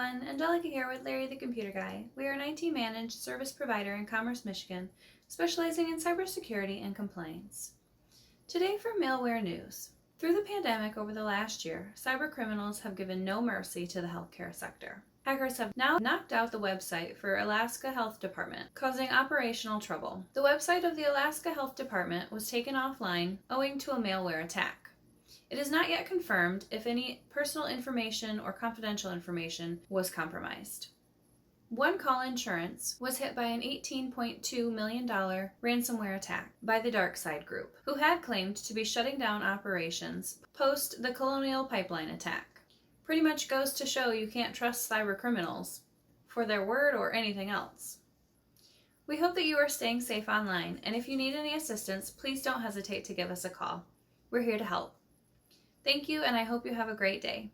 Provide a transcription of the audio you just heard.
everyone, Angelica here with Larry the Computer Guy. We are an IT managed service provider in Commerce, Michigan, specializing in cybersecurity and compliance. Today for malware news. Through the pandemic over the last year, cyber criminals have given no mercy to the healthcare sector. Hackers have now knocked out the website for Alaska Health Department, causing operational trouble. The website of the Alaska Health Department was taken offline owing to a malware attack. It is not yet confirmed if any personal information or confidential information was compromised. One Call Insurance was hit by an $18.2 million ransomware attack by the DarkSide group, who had claimed to be shutting down operations post the Colonial Pipeline attack. Pretty much goes to show you can't trust cyber criminals for their word or anything else. We hope that you are staying safe online, and if you need any assistance, please don't hesitate to give us a call. We're here to help. Thank you, and I hope you have a great day.